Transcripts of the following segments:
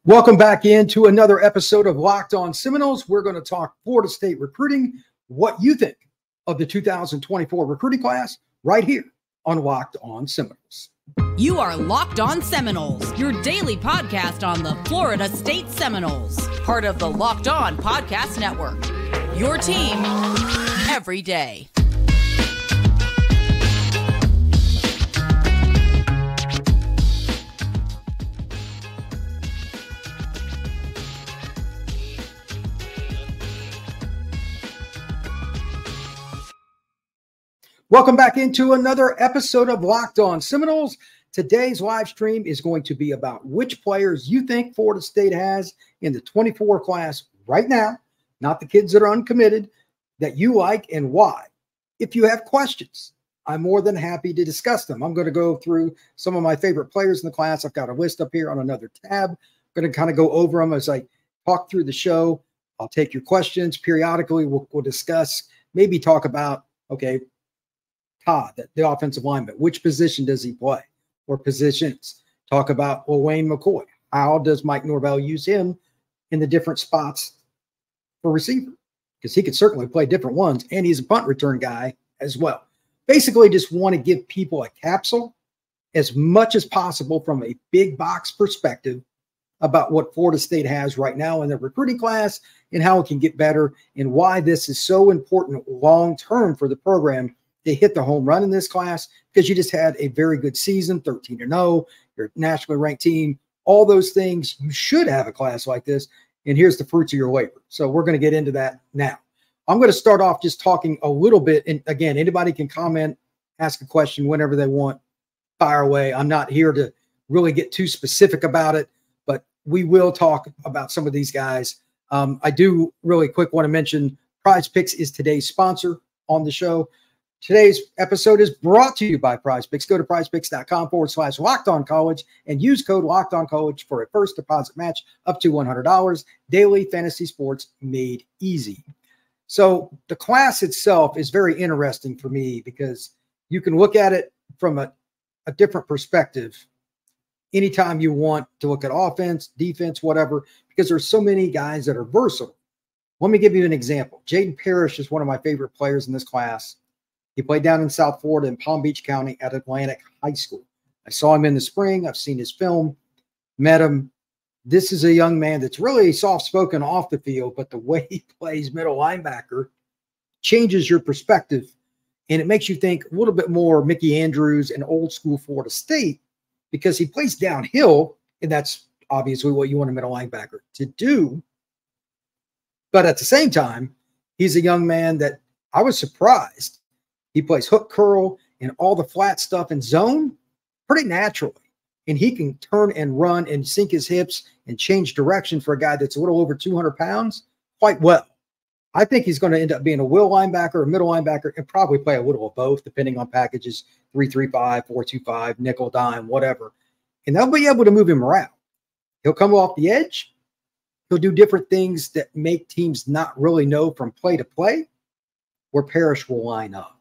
Welcome back into another episode of Locked On Seminoles. We're going to talk Florida State recruiting, what you think of the 2024 recruiting class right here on Locked On Seminoles. You are Locked On Seminoles, your daily podcast on the Florida State Seminoles, part of the Locked On Podcast Network, your team every day. Welcome back into another episode of Locked On Seminoles. Today's live stream is going to be about which players you think Florida State has in the 24 class right now, not the kids that are uncommitted, that you like and why. If you have questions, I'm more than happy to discuss them. I'm going to go through some of my favorite players in the class. I've got a list up here on another tab. I'm going to kind of go over them as I talk through the show. I'll take your questions periodically. We'll discuss, maybe talk about, okay, Todd, the offensive lineman, which position does he play or positions? Talk about Wayne McCoy. How does Mike Norvell use him in the different spots for receiver? Because he could certainly play different ones, and he's a punt return guy as well. Basically, just want to give people a capsule as much as possible from a big box perspective about what Florida State has right now in their recruiting class and how it can get better and why this is so important long-term for the program. They hit the home run in this class because you just had a very good season, 13-0, you're a nationally ranked team, all those things. You should have a class like this, and here's the fruits of your labor. So we're going to get into that now. I'm going to start off just talking a little bit, and again, anybody can comment, ask a question whenever they want, fire away. I'm not here to really get too specific about it, but we will talk about some of these guys. I do really quick want to mention Prize Picks is today's sponsor on the show. Today's episode is brought to you by Prize Picks. Go to prizepicks.com/LockedOnCollege and use code LockedOnCollege for a first deposit match up to $100. Daily fantasy sports made easy. So the class itself is very interesting for me because you can look at it from a different perspective anytime you want to look at offense, defense, whatever, because there's so many guys that are versatile. Let me give you an example. Jaden Parrish is one of my favorite players in this class. He played down in South Florida in Palm Beach County at Atlantic High School. I saw him in the spring. I've seen his film, met him. This is a young man that's really soft-spoken off the field, but the way he plays middle linebacker changes your perspective, and it makes you think a little bit more Mickey Andrews and old school Florida State because he plays downhill, and that's obviously what you want a middle linebacker to do. But at the same time, he's a young man that I was surprised. He plays hook curl and all the flat stuff in zone pretty naturally. And he can turn and run and sink his hips and change direction for a guy that's a little over 200 pounds quite well. I think he's going to end up being a will linebacker, a middle linebacker, and probably play a little of both, depending on packages, 3-3-5, 4-2-5, nickel, dime, whatever. And they'll be able to move him around. He'll come off the edge. He'll do different things that make teams not really know from play to play where Parrish will line up.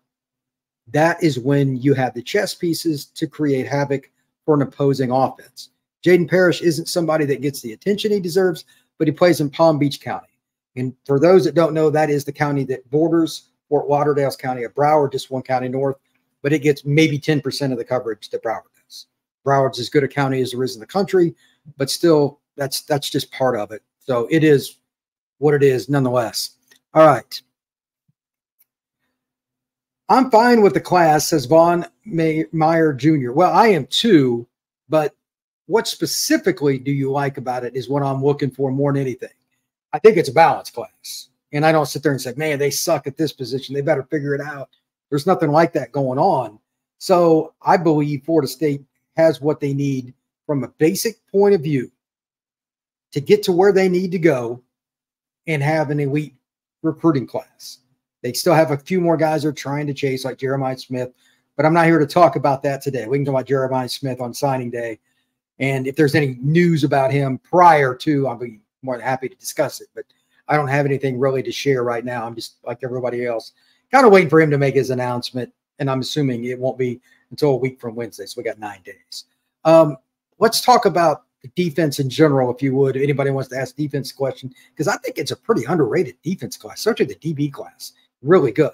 That is when you have the chess pieces to create havoc for an opposing offense. Jaden Parrish isn't somebody that gets the attention he deserves, but he plays in Palm Beach County. And for those that don't know, that is the county that borders Fort Lauderdale's county of Broward, just one county north, but it gets maybe 10% of the coverage that Broward does. Broward's as good a county as there is in the country, but still, that's just part of it. So it is what it is nonetheless. All right. I'm fine with the class, says Vaughn Meyer Jr. Well, I am too, but what specifically do you like about it is what I'm looking for more than anything. I think it's a balanced class. And I don't sit there and say, man, they suck at this position. They better figure it out. There's nothing like that going on. So I believe Florida State has what they need from a basic point of view to get to where they need to go and have an elite recruiting class. They still have a few more guys they're trying to chase, like Jeremiah Smith, but I'm not here to talk about that today. We can talk about Jeremiah Smith on signing day. And if there's any news about him prior to, I'll be more than happy to discuss it. But I don't have anything really to share right now. I'm just like everybody else, kind of waiting for him to make his announcement. And I'm assuming it won't be until a week from Wednesday. So we got 9 days. Let's talk about defense in general, if you would. Anybody wants to ask defense question, because I think it's a pretty underrated defense class, especially the DB class. Really good.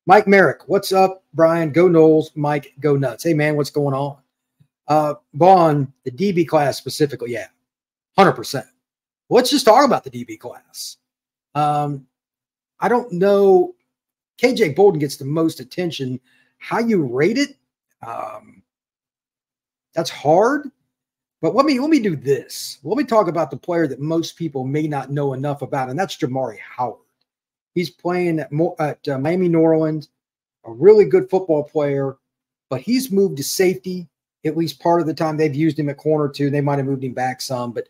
Mike Merrick, what's up, Brian? Go Knowles. Mike, go nuts. Hey, man, what's going on? Vaughn, the DB class specifically, yeah, 100%. Let's just talk about the DB class. I don't know. KJ Bolden gets the most attention. How you rate it, that's hard. But let me do this. Let me talk about the player that most people may not know enough about, and that's Jamari Howard. He's playing at Miami Norland, a really good football player, but he's moved to safety at least part of the time. They've used him at corner too. They might have moved him back some, but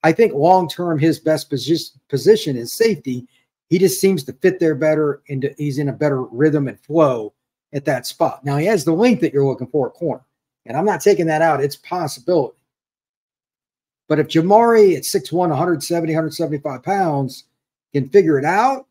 I think long-term his best position is safety. He just seems to fit there better, and he's in a better rhythm and flow at that spot. Now, he has the length that you're looking for at corner, and I'm not taking that out. It's a possibility. But if Jamari at 6'1", 170, 175 pounds can figure it out,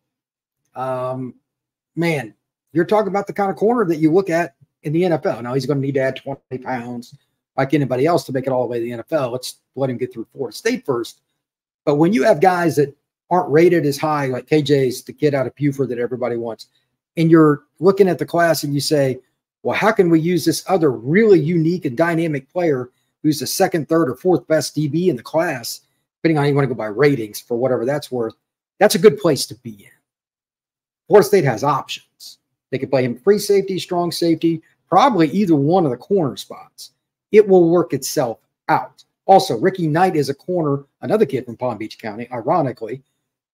man, you're talking about the kind of corner that you look at in the NFL. Now, he's going to need to add 20 pounds like anybody else to make it all the way to the NFL. Let's let him get through Florida State first. But when you have guys that aren't rated as high, like KJ's the kid out of Buford that everybody wants, and you're looking at the class and you say, well, how can we use this other really unique and dynamic player who's the second, third, or fourth best DB in the class, depending on how you want to go by ratings for whatever that's worth? That's a good place to be in. Florida State has options. They could play him free safety, strong safety, probably either one of the corner spots. It will work itself out. Also, Ricky Knight is a corner, another kid from Palm Beach County, ironically,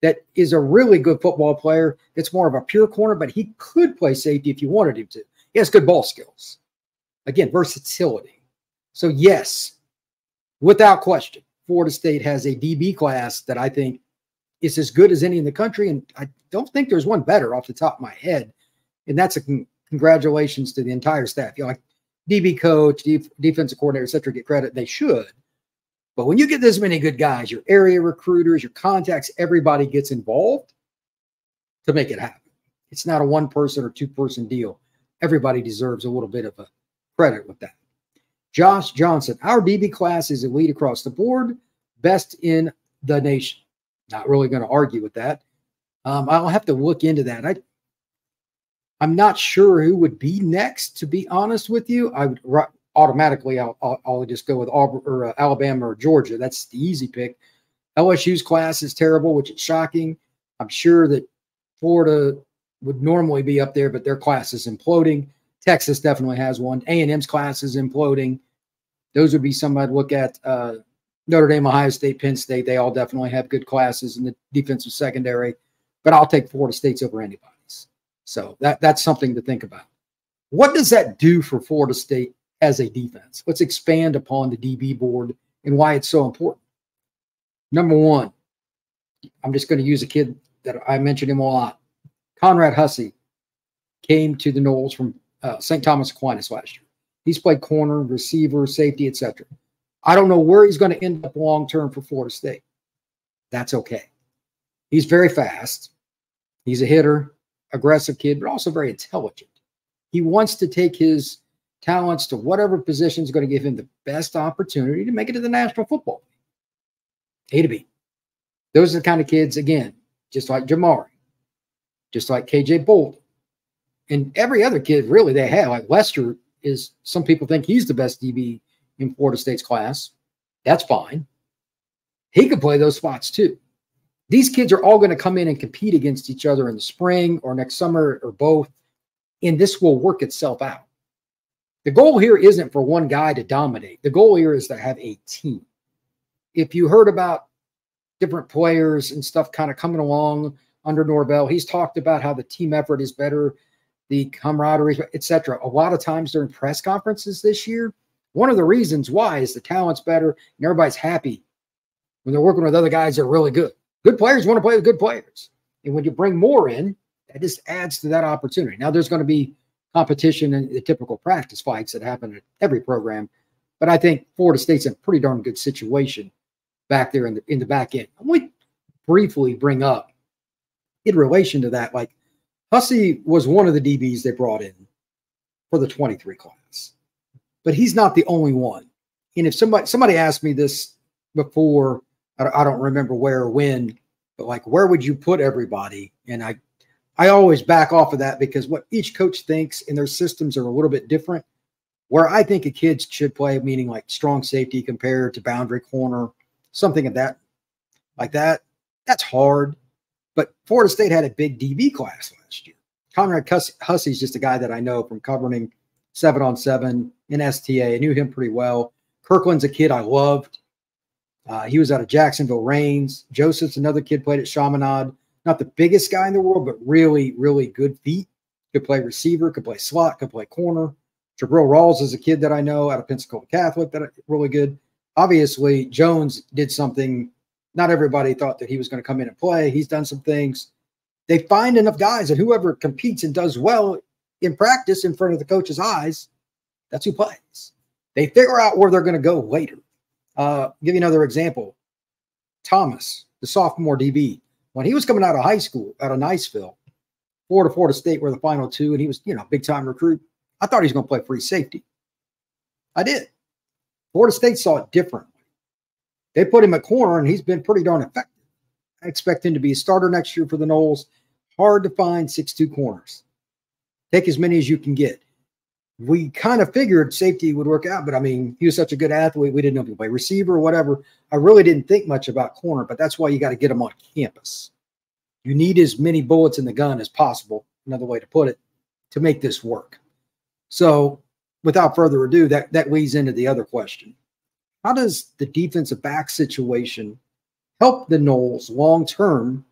that is a really good football player. It's more of a pure corner, but he could play safety if you wanted him to. He has good ball skills. Again, versatility. So, yes, without question, Florida State has a DB class that I think is as good as any in the country, and I don't think there's one better off the top of my head. And that's a congratulations to the entire staff. You know, like DB coach, defensive coordinator, et cetera, get credit. They should. But when you get this many good guys, your area recruiters, your contacts, everybody gets involved to make it happen. It's not a one-person or two-person deal. Everybody deserves a little bit of a credit with that. Josh Johnson, our DB class is elite across the board, best in the nation. Not really going to argue with that. I'll have to look into that. I'm not sure who would be next, to be honest with you. I would automatically, I'll just go with Auburn or Alabama or Georgia. That's the easy pick. LSU's class is terrible, which is shocking. I'm sure that Florida would normally be up there, but their class is imploding. Texas definitely has one. A&M's class is imploding. Those would be some I'd look at. Notre Dame, Ohio State, Penn State, they all definitely have good classes in the defensive secondary, but I'll take Florida State's over anybody's. So that's something to think about. What does that do for Florida State as a defense? Let's expand upon the DB board and why it's so important. Number one, I'm just going to use a kid that I mentioned him a lot. Conrad Hussey came to the Noles from St. Thomas Aquinas last year. He's played corner, receiver, safety, etc. I don't know where he's going to end up long-term for Florida State. That's okay. He's very fast. He's a hitter, aggressive kid, but also very intelligent. He wants to take his talents to whatever position is going to give him the best opportunity to make it to the National Football League. A to B. Those are the kind of kids, again, just like Jamari, just like KJ Bolden, and every other kid really they have. Like Lester is, some people think he's the best DB in Florida State's class. That's fine. He could play those spots too. These kids are all going to come in and compete against each other in the spring or next summer or both, and this will work itself out. The goal here isn't for one guy to dominate. The goal here is to have a team. If you heard about different players and stuff kind of coming along under Norvell, he's talked about how the team effort is better, the camaraderie, etc. A lot of times during press conferences this year, one of the reasons why is the talent's better and everybody's happy when they're working with other guys that are really good. Good players want to play with good players. And when you bring more in, that just adds to that opportunity. Now, there's going to be competition and the typical practice fights that happen at every program. But I think Florida State's in a pretty darn good situation back there in the back end. I want to briefly bring up in relation to that, like Hussey was one of the DBs they brought in for the 23 class. But he's not the only one. And if somebody asked me this before. I don't remember where or when, but like, where would you put everybody? And I always back off of that because what each coach thinks and their systems are a little bit different. Where I think a kid should play, meaning like strong safety compared to boundary corner, something of that, like that. That's hard. But Florida State had a big DB class last year. Conrad Hussey's just a guy that I know from covering 7-on-7 in STA. I knew him pretty well. Kirkland's a kid I loved. He was out of Jacksonville Reigns. Joseph's another kid, played at Chaminade. Not the biggest guy in the world, but really, really good feet. Could play receiver, could play slot, could play corner. Jabril Rawls is a kid that I know out of Pensacola Catholic that really good. Obviously, Jones did something not everybody thought that he was going to come in and play. He's done some things. They find enough guys, and whoever competes and does well in practice in front of the coach's eyes, that's who plays. They figure out where they're going to go later. Give you another example. Thomas, the sophomore DB, when he was coming out of high school, out of Niceville, Florida State were the final two, and he was, big-time recruit. I thought he was going to play free safety. I did. Florida State saw it differently. They put him at corner, and he's been pretty darn effective. I expect him to be a starter next year for the Noles. Hard to find 6'2" corners. Take as many as you can get. We kind of figured safety would work out, but I mean, he was such a good athlete. We didn't know if he could play receiver or whatever. I really didn't think much about corner, but that's why you got to get him on campus. You need as many bullets in the gun as possible, another way to put it, to make this work. So without further ado, that leads into the other question. How does the defensive back situation help the Noles long-term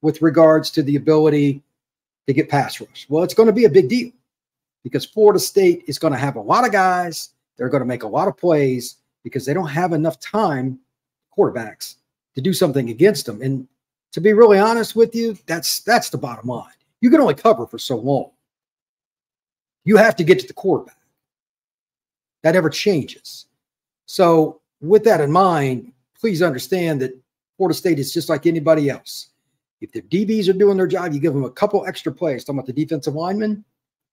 with regards to the ability to get pass rush? Well, it's going to be a big deal because Florida State is going to have a lot of guys. They're going to make a lot of plays because they don't have enough time, quarterbacks, to do something against them. And to be really honest with you, that's the bottom line. You can only cover for so long. You have to get to the quarterback. That never changes. So with that in mind, please understand that Florida State is just like anybody else. If the DBs are doing their job, you give them a couple extra plays. Talking about the defensive linemen,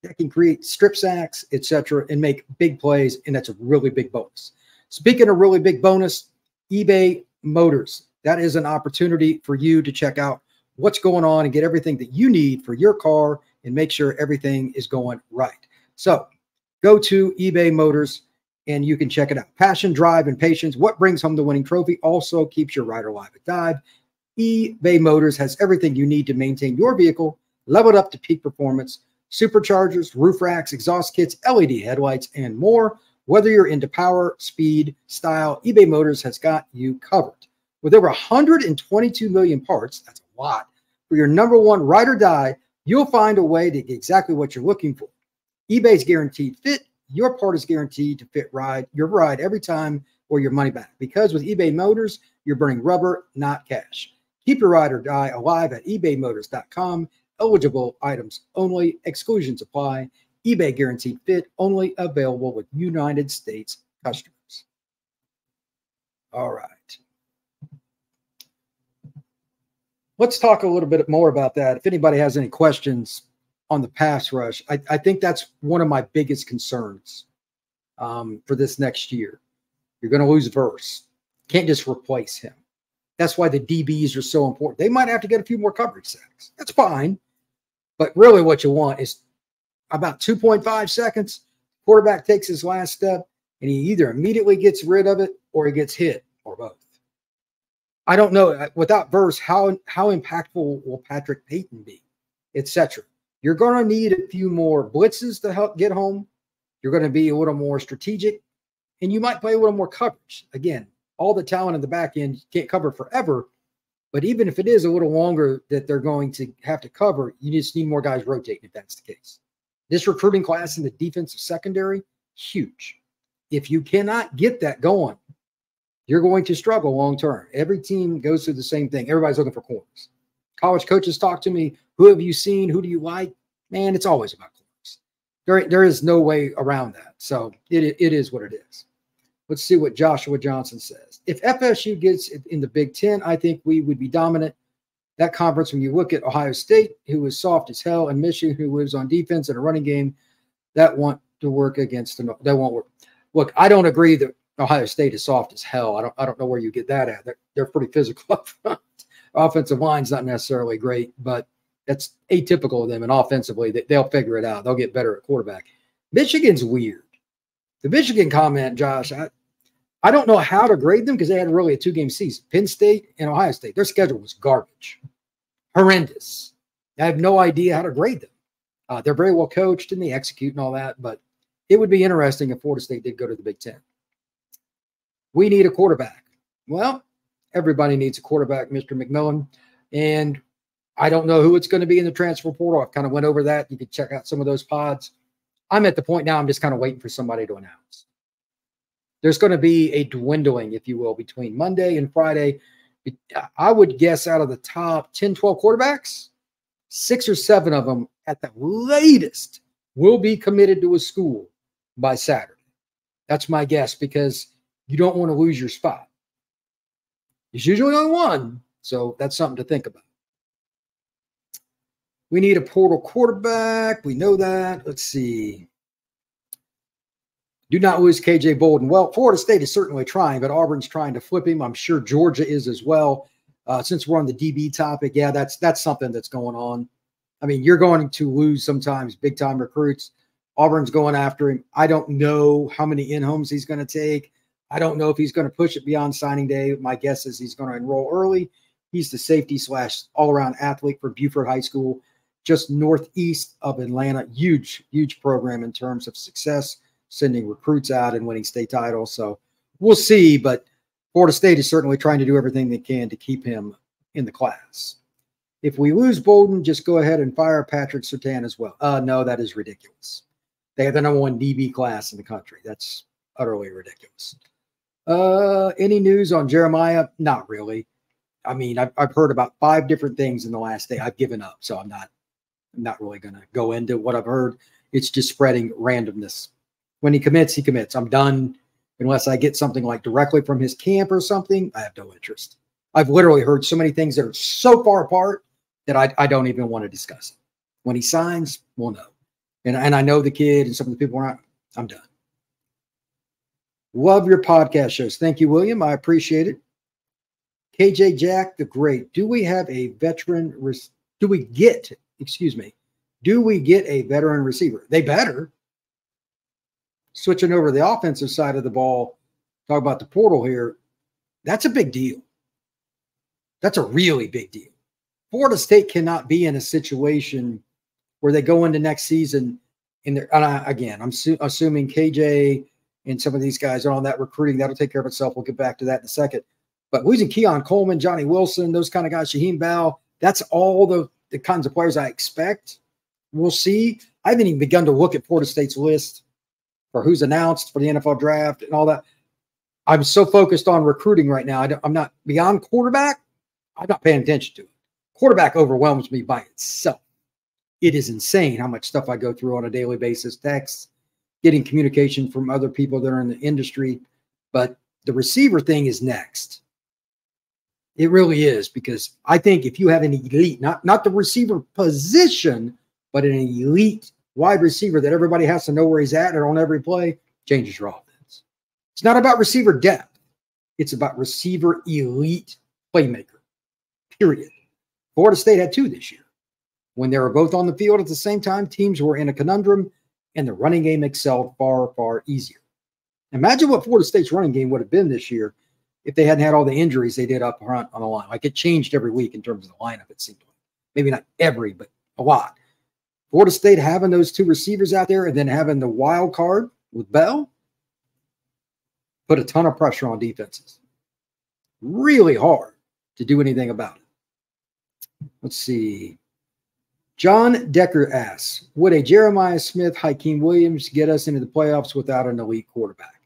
that can create strip sacks, etc., and make big plays, and that's a really big bonus. Speaking of really big bonus, eBay Motors. That is an opportunity for you to check out what's going on and get everything that you need for your car and make sure everything is going right. So go to eBay Motors and you can check it out. Passion, drive, and patience. What brings home the winning trophy also keeps your ride alive at dive. eBay Motors has everything you need to maintain your vehicle, leveled up to peak performance, superchargers, roof racks, exhaust kits, LED headlights, and more. Whether you're into power, speed, style, eBay Motors has got you covered. With over 122 million parts, that's a lot, for your number one ride or die, you'll find a way to get exactly what you're looking for. eBay's guaranteed fit. Your part is guaranteed to fit your ride every time or your money back. Because with eBay Motors, you're burning rubber, not cash. Keep your ride or die alive at ebaymotors.com. Eligible items only. Exclusions apply. eBay guaranteed fit. Only available with United States customers. All right. Let's talk a little bit more about that. If anybody has any questions on the pass rush, I think that's one of my biggest concerns for this next year. You're going to lose Verse. Can't just replace him. That's why the DBs are so important. They might have to get a few more coverage sacks. That's fine. But really what you want is about 2.5 seconds, quarterback takes his last step, and he either immediately gets rid of it or he gets hit, or both. I don't know. Without Verse, how impactful will Patrick Payton be, etc.? You're going to need a few more blitzes to help get home. You're going to be a little more strategic, and you might play a little more coverage. Again, all the talent in the back end can't cover forever, but even if it is a little longer that they're going to have to cover, you just need more guys rotating if that's the case. This recruiting class in the defensive secondary, huge. If you cannot get that going, you're going to struggle long term. Every team goes through the same thing. Everybody's looking for corners. College coaches talk to me. Who have you seen? Who do you like? Man, it's always about corners. There is no way around that. So it is what it is. Let's see what Joshua Johnson says. If FSU gets in the Big Ten, I think we would be dominant. That conference, when you look at Ohio State, who is soft as hell, and Michigan, who lives on defense and a running game, that want to work against them. That won't work. Look, I don't agree that Ohio State is soft as hell. I don't know where you get that at. They're pretty physical up front. Offensive line's not necessarily great, but that's atypical of them. And offensively, they'll figure it out. They'll get better at quarterback. Michigan's weird. The Michigan comment, Josh, I don't know how to grade them because they had really a 2-game season. Penn State and Ohio State, their schedule was garbage, horrendous. I have no idea how to grade them. They're very well coached and they execute and all that, but it would be interesting if Florida State did go to the Big Ten. We need a quarterback. Well, everybody needs a quarterback, Mr. McMillan. And I don't know who it's going to be in the transfer portal. I've kind of went over that. You can check out some of those pods. I'm at the point now I'm just kind of waiting for somebody to announce. There's going to be a dwindling, if you will, between Monday and Friday. I would guess out of the top 10, 12 quarterbacks, 6 or 7 of them at the latest will be committed to a school by Saturday. That's my guess because you don't want to lose your spot. It's usually only one, so that's something to think about. We need a portal quarterback. We know that. Let's see. Do not lose KJ Bolden. Well, Florida State is certainly trying, but Auburn's trying to flip him. I'm sure Georgia is as well. Since we're on the DB topic, yeah, that's something that's going on. I mean, you're going to lose sometimes big-time recruits. Auburn's going after him. I don't know how many in-homes he's going to take. I don't know if he's going to push it beyond signing day. My guess is he's going to enroll early. He's the safety / all-around athlete for Buford High School, just northeast of Atlanta. Huge, huge program in terms of success, sending recruits out and winning state titles. So we'll see, but Florida State is certainly trying to do everything they can to keep him in the class. If we lose Bolden, just go ahead and fire Patrick Surtain as well. No, that is ridiculous. They have the number 1 DB class in the country. That's utterly ridiculous. Any news on Jeremiah? Not really. I mean, I've heard about 5 different things in the last day. I've given up, so I'm not really going to go into what I've heard. It's just spreading randomness. When he commits, he commits. I'm done. Unless I get something like directly from his camp or something, I have no interest. I've literally heard so many things that are so far apart that I don't even want to discuss it. When he signs, we'll know. And I know the kid and some of the people around. I'm done. Love your podcast shows. Thank you, William. I appreciate it. KJ Jack the Great. Do we get a veteran receiver? They better. Switching over to the offensive side of the ball, talk about the portal here. That's a big deal. That's a really big deal. Florida State cannot be in a situation where they go into next season I'm assuming KJ and some of these guys are on that recruiting. That'll take care of itself. We'll get back to that in a second. But losing Keon Coleman, Johnny Wilson, those kind of guys, Shaheem Bell, that's all the kinds of players I expect. We'll see. I haven't even begun to look at Florida State's list for who's announced for the NFL draft and all that. I'm so focused on recruiting right now. I'm not beyond quarterback. I'm not paying attention to it. Quarterback overwhelms me by itself. It is insane how much stuff I go through on a daily basis, texts, getting communication from other people that are in the industry. But the receiver thing is next. It really is, because I think if you have an elite, not the receiver position, but an elite wide receiver that everybody has to know where he's at or on every play, changes your offense. It's not about receiver depth. It's about receiver elite playmaker, period. Florida State had 2 this year. When they were both on the field at the same time, teams were in a conundrum, and the running game excelled far, far easier. Imagine what Florida State's running game would have been this year if they hadn't had all the injuries they did up front on the line. Like, it changed every week in terms of the lineup, it seemed like. Maybe not every, but a lot. Florida State having those 2 receivers out there and then having the wild card with Bell put a ton of pressure on defenses. Really hard to do anything about it. Let's see. John Decker asks, would a Jeremiah Smith, Hakeem Williams get us into the playoffs without an elite quarterback?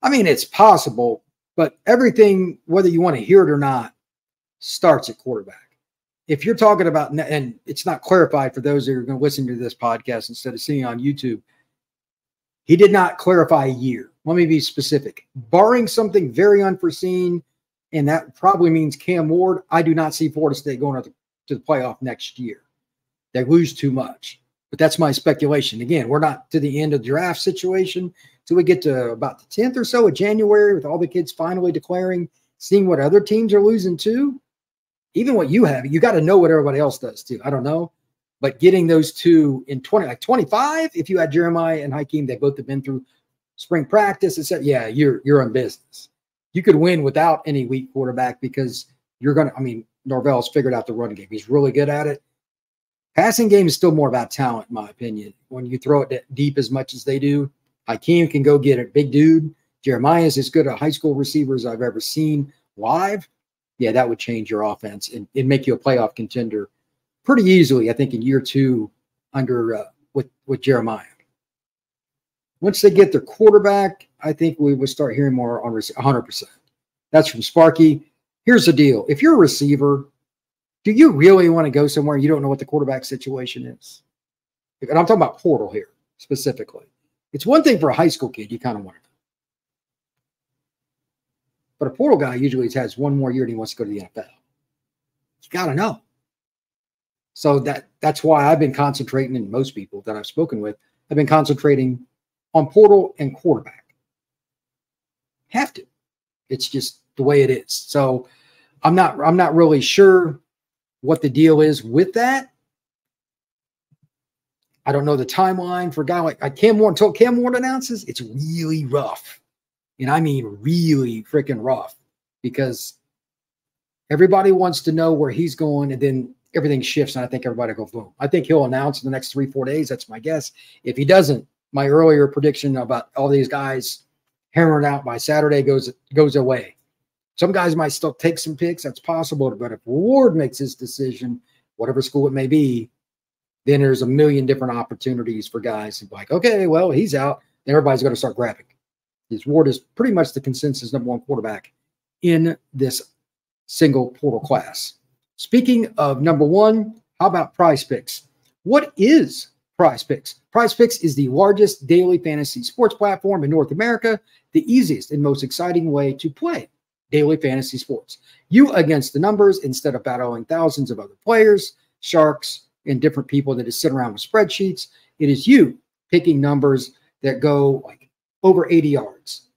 I mean, it's possible, but everything, whether you want to hear it or not, starts at quarterback. If you're talking about, and it's not clarified for those that are going to listen to this podcast instead of seeing on YouTube, he did not clarify a year. Let me be specific. Barring something very unforeseen, and that probably means Cam Ward, I do not see Florida State going to the playoff next year. They lose too much. But that's my speculation. Again, we're not to the end of the draft situation till we get to about the 10th or so of January with all the kids finally declaring, seeing what other teams are losing too. Even what you have, you got to know what everybody else does too. I don't know. But getting those two in 25, if you had Jeremiah and Hakeem, they both have been through spring practice, etc. Yeah, you're in business. You could win without any weak quarterback because you're going to, I mean, Norvell's figured out the run game. He's really good at it. Passing game is still more about talent, in my opinion. When you throw it deep as much as they do, Hakeem can go get it. Big dude. Jeremiah is as good a high school receiver as I've ever seen live. Yeah, that would change your offense and make you a playoff contender pretty easily, I think, in year two under with Jeremiah. Once they get their quarterback, I think we will start hearing more on 100%. That's from Sparky. Here's the deal. If you're a receiver, do you really want to go somewhere you don't know what the quarterback situation is? And I'm talking about portal here specifically. It's one thing for a high school kid, you kind of want to know. But a portal guy usually has one more year and he wants to go to the NFL. You got to know. So that's why I've been concentrating, and most people that I've spoken with have been concentrating on portal and quarterback. Have to. It's just the way it is. So I'm not really sure what the deal is with that. I don't know the timeline for a guy like Cam Ward. Until Cam Ward announces, it's really rough. And I mean really freaking rough, because everybody wants to know where he's going, and then everything shifts, and I think everybody will go boom. I think he'll announce in the next 3-4 days. That's my guess. If he doesn't, my earlier prediction about all these guys hammering out by Saturday goes away. Some guys might still take some picks. That's possible. But if Ward makes his decision, whatever school it may be, then there's a million different opportunities for guys to be like, okay, well, he's out. Then everybody's going to start grabbing. Because Ward is pretty much the consensus #1 quarterback in this single portal class. Speaking of #1, how about Prize Picks? What is Prize Picks? Prize Picks is the largest daily fantasy sports platform in North America, the easiest and most exciting way to play daily fantasy sports. You against the numbers instead of battling thousands of other players, sharks, and different people that just sit around with spreadsheets. It is you picking numbers that go like over 80 yards,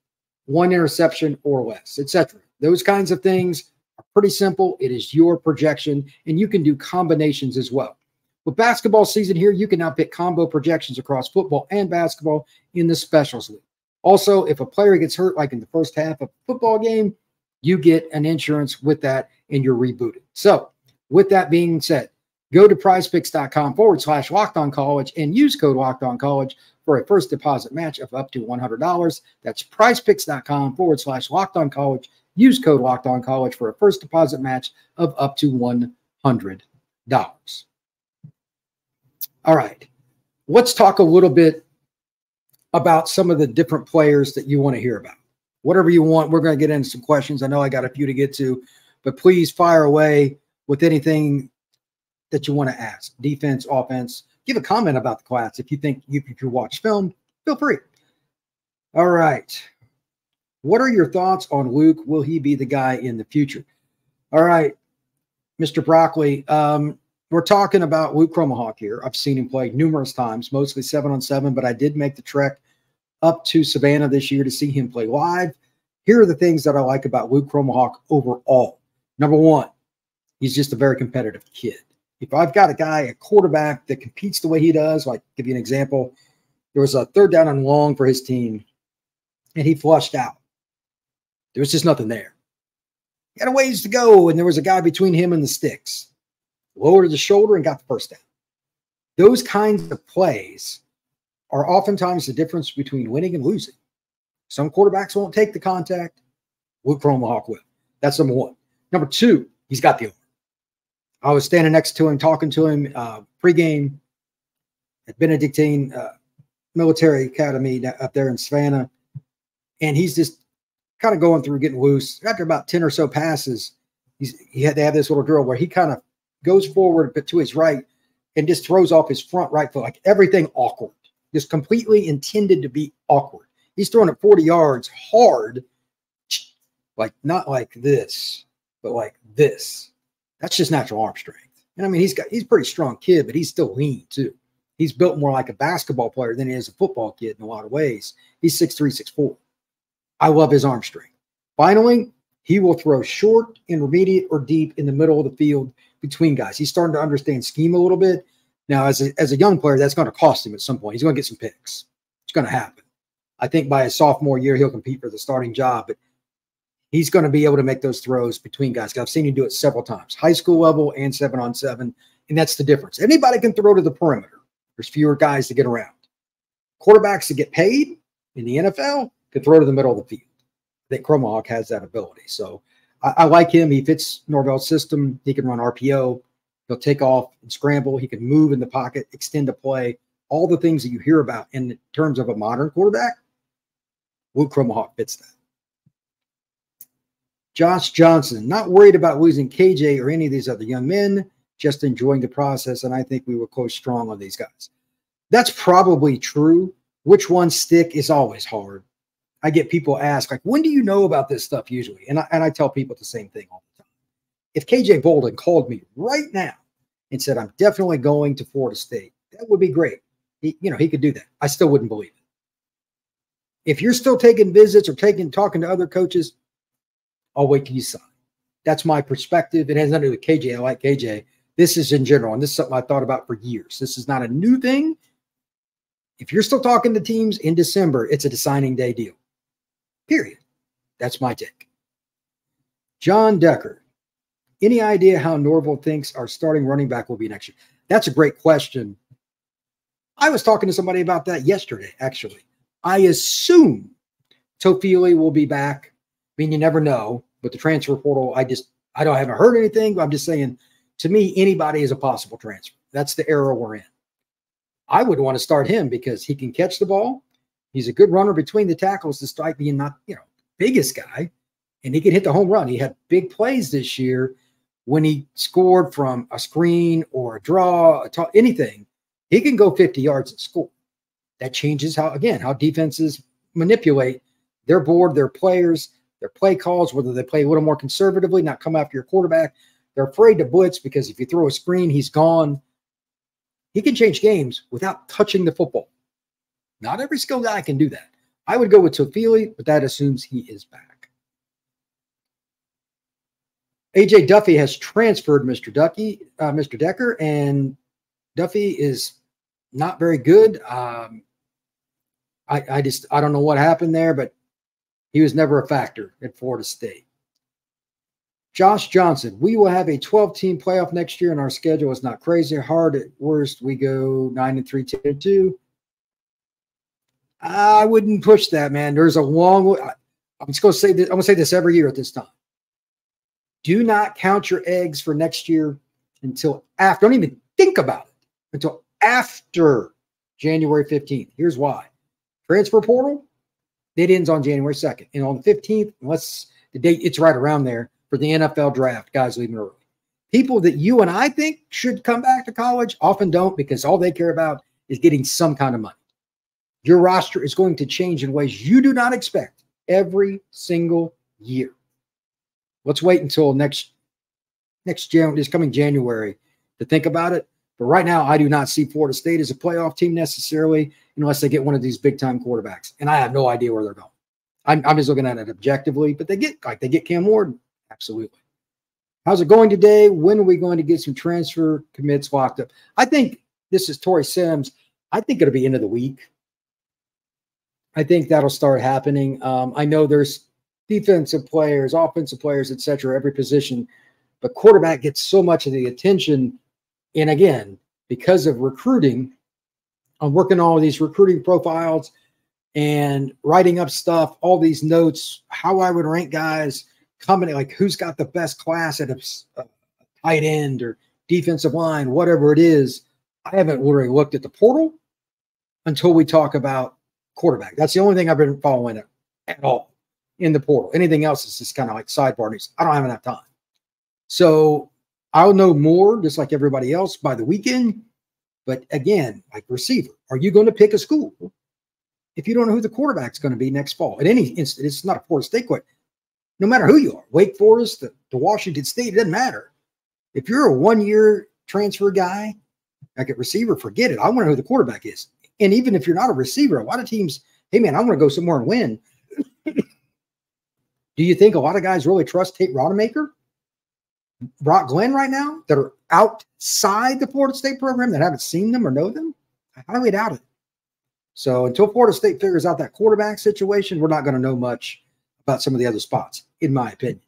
1 interception or less, etc. Those kinds of things are pretty simple. It is your projection, and you can do combinations as well. With basketball season here, you can now pick combo projections across football and basketball in the Specials League. Also, if a player gets hurt, like in the first half of a football game, you get an insurance with that and you're rebooted. So with that being said, go to prizepicks.com/LockedOnCollege and use code LockedOnCollege for a first deposit match of up to $100. That's prizepicks.com/LockedOnCollege. Use code LockedOnCollege for a first deposit match of up to $100. All right. Let's talk a little bit about some of the different players that you want to hear about. Whatever you want, we're going to get into some questions. I know I got a few to get to, but please fire away with anything that you want to ask. Defense, offense. Give a comment about the class. If you think if you watch film, feel free. All right. What are your thoughts on Luke? Will he be the guy in the future? All right, Mr. Broccoli. We're talking about Luke Kromahawk here. I've seen him play numerous times, mostly 7-on-7, but I did make the trek up to Savannah this year to see him play live. Here are the things that I like about Luke Kromahawk overall. #1, he's just a very competitive kid. If I've got a quarterback that competes the way he does, like give you an example, there was a 3rd down and long for his team, and he flushed out. There was just nothing there. He had a ways to go, and there was a guy between him and the sticks. Lowered the shoulder and got the first down. Those kinds of plays are oftentimes the difference between winning and losing. Some quarterbacks won't take the contact. Luke Kromahawk will. That's #1. #2, he's got the arm. I was standing next to him, talking to him pregame at Benedictine Military Academy up there in Savannah, and he's just kind of going through, getting loose. After about 10 or so passes, he had to have this little drill where he kind of goes forward but to his right and just throws off his front right foot, like everything awkward, just completely intended to be awkward. He's throwing it 40 yards hard, like not like this, but like this. That's just natural arm strength. And I mean, he's a pretty strong kid, but he's still lean too. He's built more like a basketball player than he is a football kid in a lot of ways. He's 6'3", 6'4". I love his arm strength. Finally, he will throw short, intermediate, or deep in the middle of the field between guys. He's starting to understand scheme a little bit. Now, as a young player, that's going to cost him at some point. He's going to get some picks. It's going to happen. I think by his sophomore year, he'll compete for the starting job, but he's going to be able to make those throws between guys. I've seen him do it several times, high school level and 7-on-7, and that's the difference. Anybody can throw to the perimeter. There's fewer guys to get around. Quarterbacks that get paid in the NFL can throw to the middle of the field. I think Kromahawk has that ability. So I like him. He fits Norvell's system. He can run RPO. He'll take off and scramble. He can move in the pocket, extend a play, all the things that you hear about in terms of a modern quarterback. Luke Kromahawk fits that. Josh Johnson, not worried about losing KJ or any of these other young men, just enjoying the process, and I think we will close strong on these guys. That's probably true. Which ones stick is always hard. I get people ask, like, when do you know about this stuff usually? And I tell people the same thing all the time. If KJ Bolden called me right now and said, I'm definitely going to Florida State, that would be great. He could do that. I still wouldn't believe it. If you're still taking visits or talking to other coaches, I'll wait till you sign. That's my perspective. It has nothing to do with KJ. I like KJ. This is in general, and this is something I thought about for years. This is not a new thing. If you're still talking to teams in December, it's a signing day deal. Period. That's my take. John Decker. Any idea how Norvell thinks our starting running back will be next year? That's a great question. I was talking to somebody about that yesterday, actually. I assume Tofili will be back. I mean, you never know. But the transfer portal, I haven't heard anything. But I'm just saying, to me, anybody is a possible transfer. That's the era we're in. I would want to start him because he can catch the ball. He's a good runner between the tackles despite being not, biggest guy. And he can hit the home run. He had big plays this year when he scored from a screen or a draw, anything. He can go 50 yards and score. That changes how defenses manipulate their board, their players, their play calls, whether they play a little more conservatively, not come after your quarterback. They're afraid to blitz because if you throw a screen, he's gone. He can change games without touching the football. Not every skilled guy can do that. I would go with Tofili, but that assumes he is back. A.J. Duffy has transferred Mr. Decker, and Duffy is not very good. I don't know what happened there, but he was never a factor at Florida State. Josh Johnson, we will have a 12-team playoff next year, and our schedule is not crazy hard. At worst, we go 9-3, 10-2. I wouldn't push that, man. There's a long way. I'm just going to say this. I'm going to say this every year at this time. Do not count your eggs for next year until after. Don't even think about it until after January 15th. Here's why. Transfer portal, it ends on January 2nd. And on the 15th, unless the date, it's right around there for the NFL draft, guys leaving early. People that you and I think should come back to college often don't because all they care about is getting some kind of money. Your roster is going to change in ways you do not expect every single year. Let's wait until this coming January to think about it. But right now, I do not see Florida State as a playoff team necessarily unless they get one of these big-time quarterbacks. And I have no idea where they're going. I'm just looking at it objectively, but they get Cam Ward. Absolutely. How's it going today? When are we going to get some transfer commits locked up? I think this is Torrey Sims. I think it'll be end of the week. I think that'll start happening. I know there's defensive players, offensive players, et cetera, every position, but quarterback gets so much of the attention. And again, because of recruiting, I'm working on all these recruiting profiles and writing up stuff, all these notes, how I would rank guys, coming like who's got the best class at a tight end or defensive line, whatever it is. I haven't really looked at the portal until we talk about quarterback. That's the only thing I've been following at all in the portal. Anything else is just kind of like sidebar news. I don't have enough time. So I'll know more, just like everybody else, by the weekend. But again, like receiver, are you going to pick a school if you don't know who the quarterback's going to be next fall? In any instance, it's not a Florida State question. No matter who you are, Wake Forest, to Washington State, it doesn't matter. If you're a one-year transfer guy, Like at receiver, forget it. I want to know who the quarterback is. And even if you're not a receiver, a lot of teams, hey, man, I want to go somewhere and win. Do you think a lot of guys really trust Tate Rodemaker, Brock Glenn right now that are outside the Florida State program that haven't seen them or know them? I highly doubt it. So until Florida State figures out that quarterback situation, we're not going to know much about some of the other spots, in my opinion.